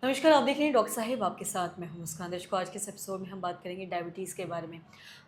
नमस्कार, आप देख रहे हैं डॉक्टर साहिब आपके साथ मैं हूं मुस्कान। दर्शकों, आज के इस एपिसोड में हम बात करेंगे डायबिटीज़ के बारे में।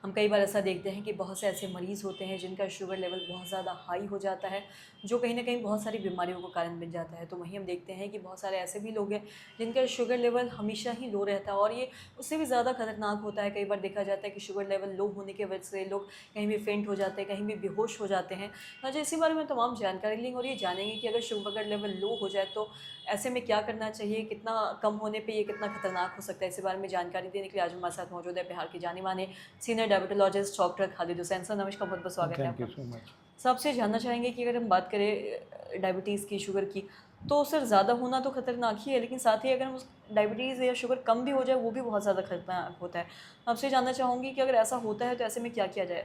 हम कई बार ऐसा देखते हैं कि बहुत से ऐसे मरीज़ होते हैं जिनका शुगर लेवल बहुत ज़्यादा हाई हो जाता है, जो कहीं न कहीं बहुत सारी बीमारियों का कारण बन जाता है। तो वहीं हम देखते हैं कि बहुत सारे ऐसे भी लोग हैं जिनका शुगर लेवल हमेशा ही लो रहता है और ये उससे भी ज़्यादा खतरनाक होता है। कई बार देखा जाता है कि शुगर लेवल लो होने की वजह से लोग कहीं भी फेंट हो जाते हैं, कहीं भी बेहोश हो जाते हैं। आज इसी बारे में तमाम जानकारी लेंगे और ये जानेंगे कि अगर शुगर लेवल लो हो जाए तो ऐसे में क्या करना चाहिए? कितना कम होने पे ये कितना खतरनाक हो सकता है? इसी बारे में जानकारी देने के लिए आज हमारे साथ मौजूद है बिहार के जाने-माने senior diabetologist doctor Khalid Hussain. Sir नमस्कार, बहुत-बहुत स्वागत है थैंक यू आपका। So much. सर आपसे जानना चाहेंगे कि अगर हम बात करें डायबिटीज़ की, शुगर की, तो सर ज़्यादा होना तो खतरनाक ही है, लेकिन साथ ही अगर हम उस डायबिटीज़ या शुगर कम भी हो जाए, वो भी बहुत ज़्यादा खतरनाक होता है। आपसे जानना चाहूँगी कि अगर ऐसा होता है, तो ऐसे में क्या किया जाए?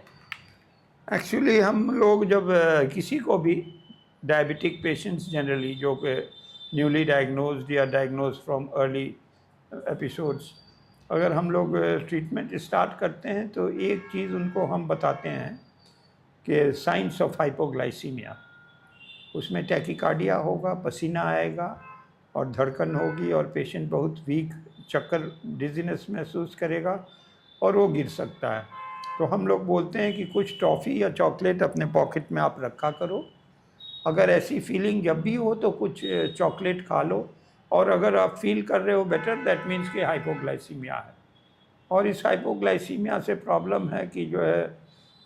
एक्चुअली हम लोग जब किसी को भी डायबिटिक पेशेंट्स जनरली जो कि न्यूली डायग्नोज्ड या डायग्नोज फ्रॉम अर्ली एपिसोड्स, अगर हम लोग ट्रीटमेंट स्टार्ट करते हैं तो एक चीज़ उनको हम बताते हैं कि साइंस ऑफ हाइपोग्लाइसीमिया। उसमें टैकीकार्डिया होगा, पसीना आएगा और धड़कन होगी और पेशेंट बहुत वीक, चक्कर, डिजीनेस महसूस करेगा और वो गिर सकता है। तो हम लोग बोलते हैं कि कुछ टॉफ़ी या चॉकलेट अपने पॉकेट में आप रखा करो। अगर ऐसी फीलिंग जब भी हो तो कुछ चॉकलेट खा लो, और अगर आप फील कर रहे हो बेटर, दैट मीन्स कि हाइपोग्लाइसीमिया है। और इस हाइपोग्लाइसीमिया से प्रॉब्लम है कि जो है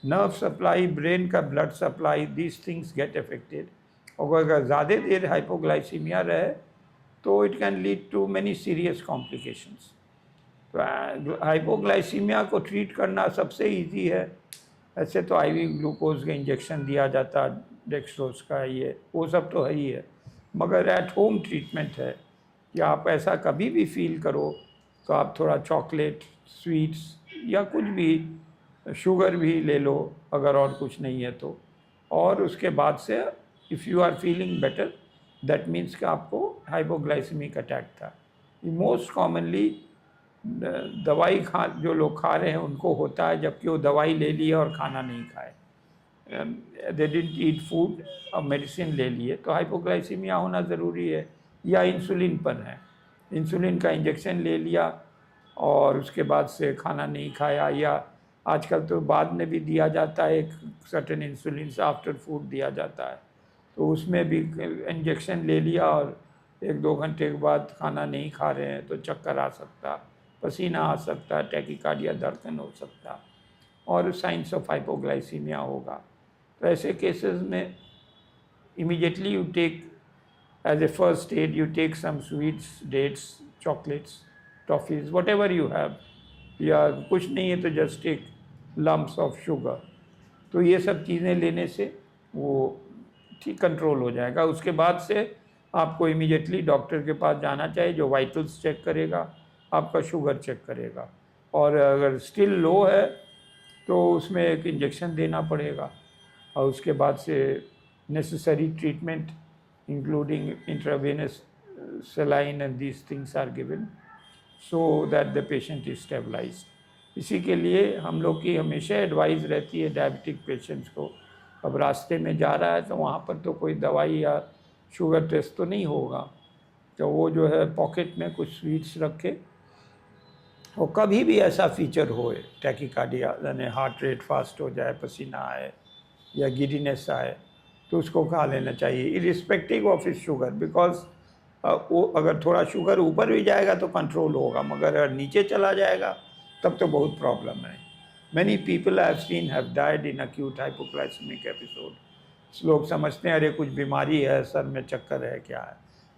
नर्व सप्लाई, ब्रेन का blood supply, these things get affected. और अगर ज़्यादा देर हाइपोग्लाइसीमिया रहे तो it can lead to many serious complications. तो हाइपोग्लाइसीमिया को ट्रीट करना सबसे इजी है। ऐसे तो आईवी ग्लूकोज का इंजेक्शन दिया जाता, डेक्सट्रोज का, ये वो सब तो है ही है, मगर एट होम ट्रीटमेंट है कि आप ऐसा कभी भी फील करो तो आप थोड़ा चॉकलेट, स्वीट्स या कुछ भी, शुगर भी ले लो अगर और कुछ नहीं है तो। और उसके बाद से if you are feeling better, that means कि आपको हाइपोग्लाइसेमिक अटैक था। मोस्ट कॉमनली दवाई खा जो लोग खा रहे हैं उनको होता है, जबकि वो दवाई ले लिए और खाना नहीं खाए, दे डिडंट ईट फूड और मेडिसिन ले लिए, तो हाइपोग्लाइसीमिया होना ज़रूरी है। या इंसुलिन पर है, इंसुलिन का इंजेक्शन ले लिया और उसके बाद से खाना नहीं खाया, या आजकल तो बाद में भी दिया जाता है, एक सर्टेन इंसुलिन आफ्टर फूड दिया जाता है, तो उसमें भी इंजेक्शन ले लिया और 1-2 घंटे के बाद खाना नहीं खा रहे हैं तो चक्कर आ सकता, पसीना आ सकता, टैकीकार्डिया, धड़कन हो सकता और साइंस ऑफ हाइपोग्लाइसीमिया होगा। तो ऐसे केसेस में immediately you take, as a first aid you take some sweets, dates, chocolates, toffees, whatever you have, या कुछ नहीं है तो just take lumps of sugar. तो ये सब चीज़ें लेने से वो ठीक कंट्रोल हो जाएगा। उसके बाद से आपको इमीडिएटली डॉक्टर के पास जाना चाहिए, जो वाइटल्स चेक करेगा, आपका शुगर चेक करेगा, और अगर स्टिल लो है तो उसमें एक इंजेक्शन देना पड़ेगा और उसके बाद से necessary treatment including intravenous saline and these things are given so that the patient is stabilized. इसी के लिए हम लोग की हमेशा एडवाइस रहती है डायबिटिक पेशेंट्स को, अब रास्ते में जा रहा है तो वहाँ पर तो कोई दवाई या शुगर टेस्ट तो नहीं होगा, तो वो जो है पॉकेट में कुछ स्वीट्स रखे, और कभी भी ऐसा फीचर हो, टैकीकार्डिया यानी हार्ट रेट फास्ट हो जाए, पसीना आए या गिडीनेस आए, तो उसको खा लेना चाहिए इरिस्पेक्टिव ऑफ इस शुगर, बिकॉज वो अगर थोड़ा शुगर ऊपर भी जाएगा तो कंट्रोल होगा, मगर अगर नीचे चला जाएगा तब तो बहुत प्रॉब्लम है। Many people I have seen have died in acute hypoglycaemic episode. लोग समझते हैं अरे कुछ बीमारी है, सर में चक्कर है, क्या है,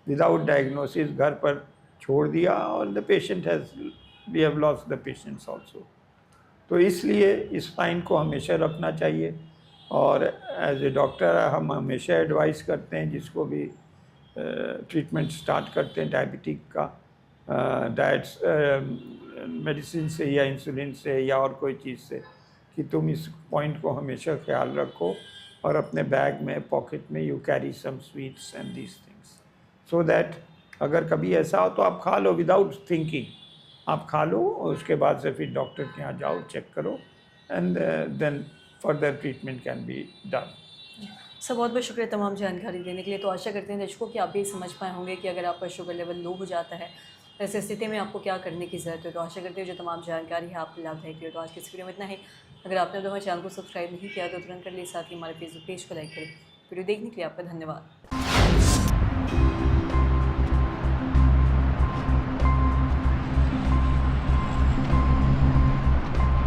विदाउट डायग्नोसिस घर पर छोड़ दिया और the patient has, we have lost the patients also. तो इसलिए इस फाइन को हमेशा रखना चाहिए, और एज ए डॉक्टर हम हमेशा एडवाइस करते हैं जिसको भी ट्रीटमेंट स्टार्ट करते हैं डायबिटिक का, डाइट्स, मेडिसिन से या इंसुलिन से या और कोई चीज़ से, कि तुम इस पॉइंट को हमेशा ख्याल रखो और अपने बैग में, पॉकेट में you carry some sweets and these things, so that अगर कभी ऐसा हो तो आप खा लो विदाउट थिंकिंग, आप खा लो और उसके बाद से फिर डॉक्टर के यहाँ जाओ, चेक करो, and then further treatment can be done. Sir बहुत-बहुत शुक्रिया तमाम जानकारी देने के लिए। तो आशा करते हैं दर्शकों कि आप भी समझ पाए होंगे कि अगर आपका शुगर लेवल लो हो जाता है ऐसी स्थिति में आपको क्या करने की ज़रूरत है। तो आशा करते हो जो तमाम जानकारी है आपको लाभदायक है। तो आज की इस वीडियो में इतना ही। अगर आपने तो हमारे चैनल को सब्सक्राइब नहीं किया तो तुरंत कर लिए, साथ ही हमारे फेसबुक पेज को लाइक करें। वीडियो देखने के लिए आपका धन्यवाद।